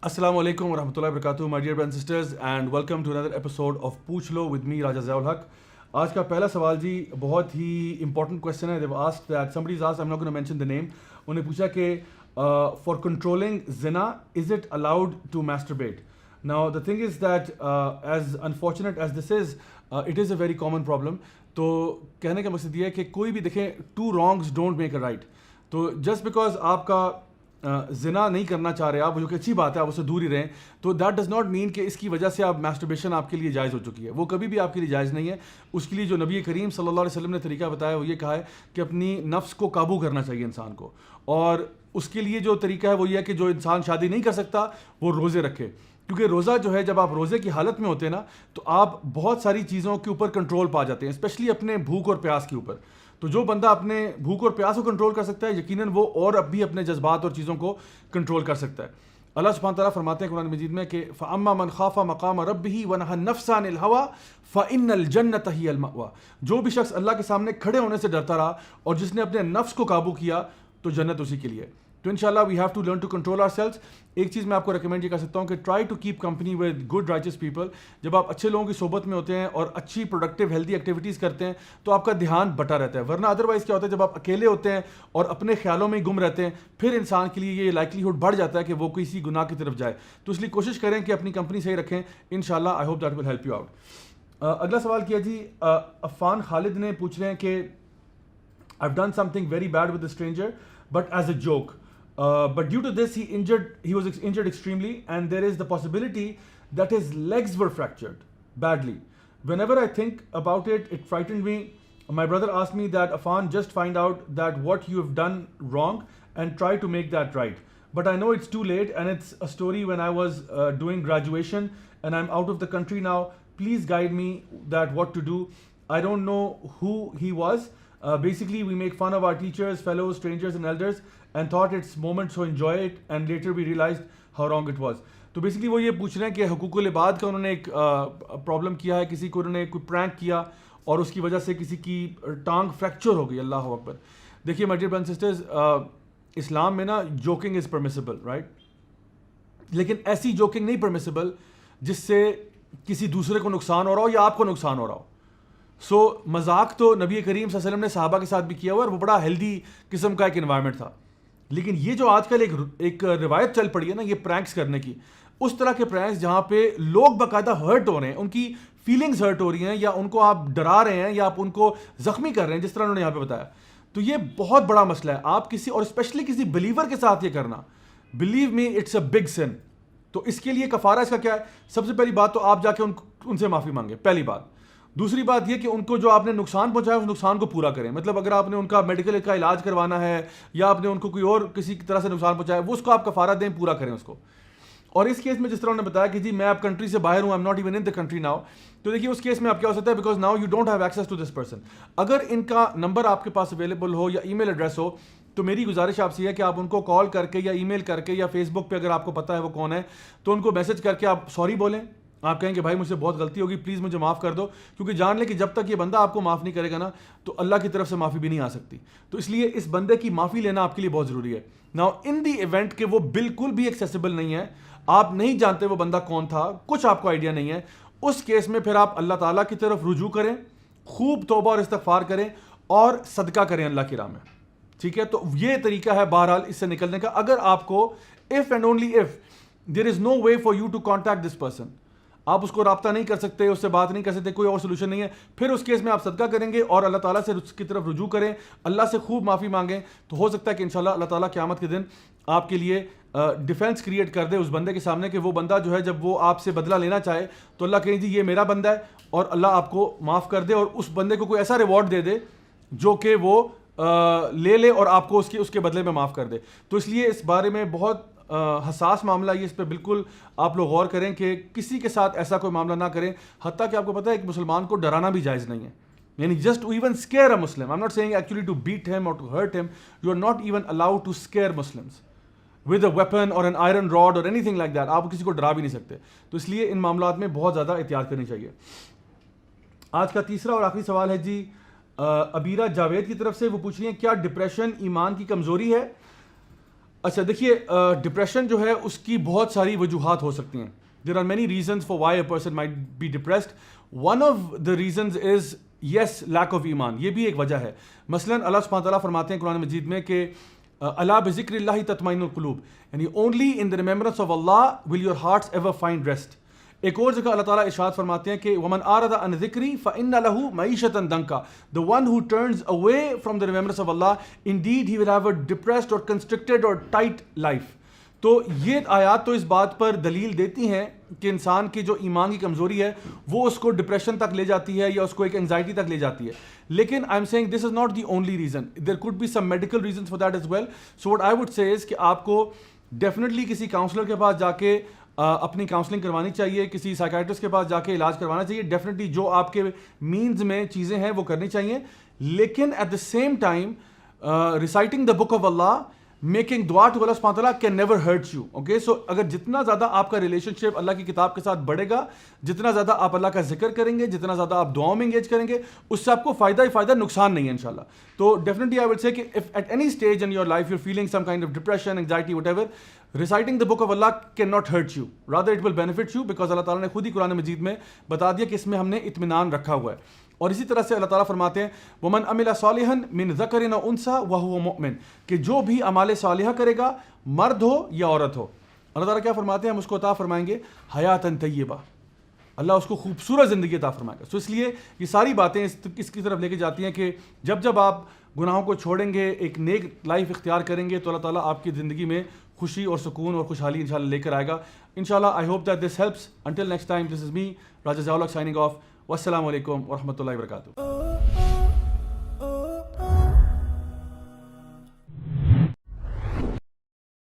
Assalamu alaikum wa rahmatullahi wa barakatuh, my dear brothers and sisters, and welcome to another episode of Pooch Lo with me, Raja Ziaul Haq. آج کا پہلا سوال جی بہت ہی important question ہے. They've asked that somebody's asked, I'm not going to mention the name. انہیں پوچھا کہ for controlling zina, is it allowed to masturbate? Now the thing is that as unfortunate as this is, it is a very common problem. تو کہنے کا مقصد یہ ہے کہ کوئی بھی دیکھیں, two wrongs don't make a right. تو just because آپ کا زنا نہیں کرنا چاہ رہے آپ, جو کہ اچھی بات ہے, آپ اس سے دور ہی رہیں, تو دیٹ ڈز ناٹ مین کہ اس کی وجہ سے آپ میسٹربیشن آپ کے لیے جائز ہو چکی ہے. وہ کبھی بھی آپ کے لیے جائز نہیں ہے. اس کے لیے جو نبی کریم صلی اللہ علیہ وسلم نے طریقہ بتایا وہ یہ کہا ہے کہ اپنی نفس کو قابو کرنا چاہیے انسان کو, اور اس کے لیے جو طریقہ ہے وہ یہ ہے کہ جو انسان شادی نہیں کر سکتا وہ روزے رکھے. کیونکہ روزہ جو ہے, جب آپ روزے کی حالت میں ہوتے ہیں نا, تو آپ بہت ساری چیزوں کے اوپر کنٹرول پا جاتے ہیں, اسپیشلی اپنے بھوک اور پیاس کے اوپر. تو جو بندہ اپنے بھوک اور پیاس کو کنٹرول کر سکتا ہے, یقیناً وہ اور اب بھی اپنے جذبات اور چیزوں کو کنٹرول کر سکتا ہے. اللہ سبحانہ تعالیٰ فرماتے ہیں قرآن مجید میں کہ فَأَمَّا مَنْ خَافَ مَقَامَ رَبِّهِ وَنَهَى النَّفْسَ عَنِ الْهَوَىٰ فَإِنَّ الْجَنَّةَ هِيَ الْمَأْوَىٰ. جو بھی شخص اللہ کے سامنے کھڑے ہونے سے ڈرتا رہا اور جس نے اپنے نفس کو قابو کیا, تو جنت اسی کے لیے. تو انشاءاللہ we have to learn to control ourselves. ایک چیز میں آپ کو ریکمینڈ یہ کر سکتا ہوں کہ try to keep company with good righteous people. جب آپ اچھے لوگوں کی صحبت میں ہوتے ہیں اور اچھی پروڈکٹیو ہیلدی ایکٹیویٹیز کرتے ہیں تو آپ کا دھیان بٹا رہتا ہے. ورنہ ادروائز کیا ہوتا ہے, جب آپ اکیلے ہوتے ہیں اور اپنے خیالوں میں ہی گم رہتے ہیں, پھر انسان کے لیے یہ لائکلیہڈ بڑھ جاتا ہے کہ وہ کسی گناہ کی طرف جائے. تو اس لیے کوشش کریں کہ اپنی کمپنی صحیح رکھیں. انشاءاللہ I hope that will help you out. اگلا سوال کیا جی, عفان خالد نے پوچھ رہے ہیں کہ I've done something very bad with a stranger but as a joke. But due to this he was injured extremely, and there is the possibility that his legs were fractured badly. Whenever I think about it, it frightened me. My brother asked me that, Afan, just find out that what you have done wrong and try to make that right. But I know it's too late, and it's a story when I was doing graduation and I'm out of the country now. Please guide me that what to do. I don't know who he was. Basically we make fun of our teachers, fellows, strangers and elders and thought it's moment so enjoy it, and later we realized how wrong it was. تو basically وہ یہ پوچھ رہے ہیں کہ حقوق العباد کا انہوں نے ایک پرابلم کیا ہے, کسی کو انہوں نے کوئی پرینک کیا اور اس کی وجہ سے کسی کی ٹانگ فریکچر ہو گئی. اللہ اکبر. دیکھیے my dear brothers and sisters, Islam میں نا جوکنگ از پرمیسیبل, رائٹ, لیکن ایسی جوکنگ نہیں پرمیسیبل جس سے کسی دوسرے کو نقصان ہو رہا ہو یا آپ کو نقصان ہو رہا ہو. سو مذاق تو نبی کریم صلی اللہ علیہ وسلم نے صحابہ کے ساتھ بھی کیا ہوا, اور وہ بڑا ہیلدی قسم کا ایک انوائرمنٹ تھا. لیکن یہ جو آج کل ایک روایت چل پڑی ہے نا یہ پرینکس کرنے کی, اس طرح کے پرینکس جہاں پہ لوگ باقاعدہ ہرٹ ہو رہے ہیں, ان کی فیلنگز ہرٹ ہو رہی ہیں, یا ان کو آپ ڈرا رہے ہیں یا آپ ان کو زخمی کر رہے ہیں, جس طرح انہوں نے یہاں پہ بتایا, تو یہ بہت بڑا مسئلہ ہے. آپ کسی, اور اسپیشلی کسی بلیور کے ساتھ یہ کرنا, believe me it's a big sin. تو اس کے لیے کفارہ اس کا کیا ہے؟ سب سے پہلی بات تو آپ جا کے ان سے معافی مانگیں, پہلی بات. دوسری بات یہ کہ ان کو جو آپ نے نقصان پہنچایا اس نقصان کو پورا کریں. مطلب اگر آپ نے ان کا میڈیکل کا علاج کروانا ہے یا آپ نے ان کو کوئی اور کسی طرح سے نقصان پہنچایا, وہ اس کو آپ کفارہ دیں, پورا کریں اس کو. اور اس کیس میں جس طرح انہوں نے بتایا کہ جی میں اب کنٹری سے باہر ہوں, آئی am not even in the country now, تو دیکھیے اس کیس میں آپ کیا ہو سکتا ہے, because now you don't have access to this person. اگر ان کا نمبر آپ کے پاس اویلیبل ہو یا ای میل ایڈریس ہو, تو میری گزارش آپ سے یہ ہے کہ آپ ان کو کال کر کے یا ای میل کر کے یا فیس بک پہ اگر آپ کو پتہ ہے وہ کون ہے, تو ان کو میسج کر کے آپ سوری بولیں. آپ کہیں کہ بھائی مجھ سے بہت غلطی ہوگی, پلیز مجھے معاف کر دو. کیونکہ جان لیں کہ جب تک یہ بندہ آپ کو معاف نہیں کرے گا نا, تو اللہ کی طرف سے معافی بھی نہیں آ سکتی. تو اس لیے اس بندے کی معافی لینا آپ کے لیے بہت ضروری ہے. ناؤ ان دی ایونٹ کہ وہ بالکل بھی ایکسیسیبل نہیں ہے, آپ نہیں جانتے وہ بندہ کون تھا, کچھ آپ کو آئیڈیا نہیں ہے, اس کیس میں پھر آپ اللہ تعالیٰ کی طرف رجوع کریں, خوب توبہ اور استغفار کریں اور صدقہ کریں اللہ کی راہ میں. ٹھیک ہے, تو یہ طریقہ ہے بہرحال اس سے نکلنے کا. اگر آپ کو if and only if there is no way for you to contact this person, آپ اس کو رابطہ نہیں کر سکتے, اس سے بات نہیں کر سکتے, کوئی اور سولوشن نہیں ہے, پھر اس کیس میں آپ صدقہ کریں گے اور اللہ تعالیٰ سے اس کی طرف رجوع کریں, اللہ سے خوب معافی مانگیں. تو ہو سکتا ہے کہ انشاءاللہ اللہ تعالیٰ قیامت کے دن آپ کے لیے ڈیفینس کریٹ کر دے اس بندے کے سامنے, کہ وہ بندہ جو ہے جب وہ آپ سے بدلہ لینا چاہے تو اللہ کہیں جی یہ میرا بندہ ہے, اور اللہ آپ کو معاف کر دے, اور اس بندے کو کوئی ایسا ریوارڈ دے دے جو کہ وہ لے لے اور آپ کو اس کے بدلے میں معاف کر دے. تو اس لیے اس بارے میں بہت حساس معاملہ یہ, اس پہ بالکل آپ لوگ غور کریں کہ کسی کے ساتھ ایسا کوئی معاملہ نہ کریں. حتیٰ کہ آپ کو پتہ ہے ایک مسلمان کو ڈرانا بھی جائز نہیں ہے, یعنی just to even scare a Muslim. I am not saying actually to beat him or to hurt him, you are not even allowed to scare Muslims with a weapon or an iron rod or anything like that. آپ کسی کو ڈرا بھی نہیں سکتے. تو اس لیے ان معاملات میں بہت زیادہ احتیاط کرنی چاہیے. آج کا تیسرا اور آخری سوال ہے جی ابیرہ جاوید کی طرف سے. وہ پوچھ رہی ہیں کیا ڈپریشن ایمان کی کمزوری ہے؟ اچھا دیکھیے ڈپریشن جو ہے اس کی بہت ساری وجوہات ہو سکتی ہیں. There are many reasons for why a person might be depressed. One of the reasons is is lack of ایمان. یہ بھی ایک وجہ ہے. مثلاً اللہ سبحانہ تعالیٰ فرماتے ہیں قرآن مجید میں کہ الا بذکر اللہ تطمئن القلوب, یعنی only in the remembrance of Allah will your hearts ever find rest. ایک اور جگہ اللہ تعالیٰ ارشاد فرماتے ہیں کہ ومن اعرض عن ذکری فإن له معیشۃ ضنکا. The one who turns away from the remembrance of Allah, indeed he will have a depressed or constricted or tight life. تو یہ آیات تو اس بات پر دلیل دیتی ہیں کہ انسان کی جو ایمان کی کمزوری ہے وہ اس کو ڈپریشن تک لے جاتی ہے یا اس کو ایک انزائٹی تک لے جاتی ہے. لیکن I am saying this is not the only reason. There could be some medical reasons for that as well. So what I would say is کہ آپ کو ڈیفینیٹلی کسی کاؤنسلر کے پاس جا کے اپنی کاؤنسلنگ کروانی چاہیے, کسی سائیکائٹرسٹ کے پاس جا کے علاج کروانا چاہیے. ڈیفینیٹلی جو آپ کے مینز میں چیزیں ہیں وہ کرنی چاہیے. لیکن at the same time reciting the book of Allah, making دعا ٹو اللہ سبحانہ تعالیٰ can never hurt you. Okay, so اگر جتنا زیادہ آپ کا ریلیشن شپ اللہ کی کتاب کے ساتھ بڑھے گا, جتنا زیادہ آپ اللہ کا ذکر کریں گے, جتنا زیادہ آپ دعاؤں میں انگیج کریں گے, اس سے آپ کو فائدہ ہی فائدہ, نقصان نہیں ہے انشاءاللہ. تو ڈیفینیٹلی آئی ول سے کہ if at any stage in your life you are feeling some kind of depression, anxiety, whatever, reciting the book of Allah cannot hurt you, rather it will benefit you, because اللہ تعالیٰ نے خود ہی قرآن مجید میں بتا دیا کہ اس میں ہم نے اطمینان رکھا ہوا ہے. اور اسی طرح سے اللہ تعالیٰ فرماتے ہیں وَمَنْ عَمِلَ صَالِحًا مِنْ ذَكَرٍ أَوْ أُنْثَىٰ وَهُوَ مُؤْمِنٌ, کہ جو بھی اعمال صالحہ کرے گا, مرد ہو یا عورت ہو, اللہ تعالیٰ کیا فرماتے ہیں, ہم اس کو عطا فرمائیں گے حیاتاً طیبہ, اللہ اس کو خوبصورت زندگی عطا فرمائے گا. سو اس لیے یہ ساری باتیں اس کی طرف لے کے جاتی ہیں کہ جب آپ گناہوں کو چھوڑیں گے, ایک نیک لائف اختیار کریں گے, تو اللہ تعالیٰ آپ کی زندگی میں خوشی اور سکون اور خوشحالی انشاءاللہ لے کر آئے گا. انشاءاللہ I hope that this helps. Until next time, this is me Raja Zia ul Haq signing of. والسلام علیکم ورحمۃ اللہ وبرکاتہ.